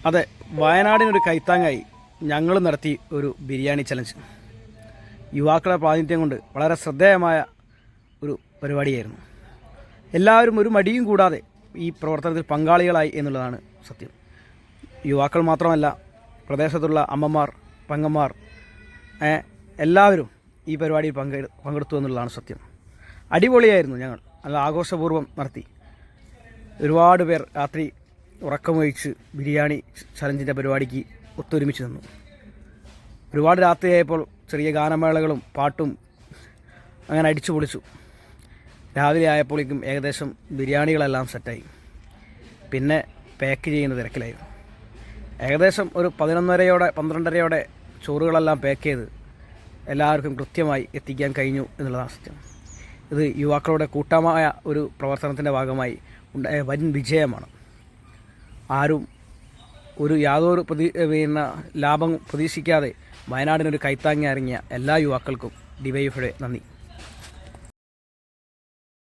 അതെ, വയനാടിനൊരു കൈത്താങ്ങായി ഞങ്ങൾ നടത്തി ഒരു ബിരിയാണി ചലഞ്ച്. യുവാക്കളുടെ പ്രാതിനിധ്യം കൊണ്ട് വളരെ ശ്രദ്ധേയമായ ഒരു പരിപാടിയായിരുന്നു. എല്ലാവരും ഒരു മടിയും കൂടാതെ ഈ പ്രവർത്തനത്തിൽ പങ്കാളികളായി എന്നുള്ളതാണ് സത്യം. യുവാക്കൾ മാത്രമല്ല, പ്രദേശത്തുള്ള അമ്മമാർ, പെങ്ങന്മാർ എല്ലാവരും ഈ പരിപാടിയിൽ പങ്കെടുത്തു എന്നുള്ളതാണ് സത്യം. അടിപൊളിയായിരുന്നു. ഞങ്ങൾ നല്ല ആഘോഷപൂർവ്വം നടത്തി. ഒരുപാട് പേർ രാത്രി ഉറക്കമൊഴിച്ച് ബിരിയാണി ചലഞ്ചിൻ്റെ പരിപാടിക്ക് ഒത്തൊരുമിച്ച് നിന്നു. ഒരുപാട് രാത്രിയായപ്പോൾ ചെറിയ ഗാനമേളകളും പാട്ടും അങ്ങനെ അടിച്ചു പൊളിച്ചു. രാവിലെ ആയപ്പോഴേക്കും ഏകദേശം ബിരിയാണികളെല്ലാം സെറ്റായി. പിന്നെ പാക്ക് ചെയ്യുന്ന തിരക്കിലായിരുന്നു. ഏകദേശം ഒരു 11:30-12:30 ചോറുകളെല്ലാം പാക്ക് ചെയ്ത് എല്ലാവർക്കും കൃത്യമായി എത്തിക്കാൻ കഴിഞ്ഞു എന്നുള്ളതാണ് സത്യം. ഇത് യുവാക്കളുടെ കൂട്ടമായ ഒരു പ്രവർത്തനത്തിൻ്റെ ഭാഗമായി ഉണ്ടായ വൻ വിജയമാണ്. ആരും യാതൊരു ലാഭം പ്രതീക്ഷിക്കാതെ വയനാടിനൊരു കൈത്താങ്ങി ഇറങ്ങിയ എല്ലാ യുവാക്കൾക്കും ഡിവൈഎഫ്ഐയുടെ നന്ദി.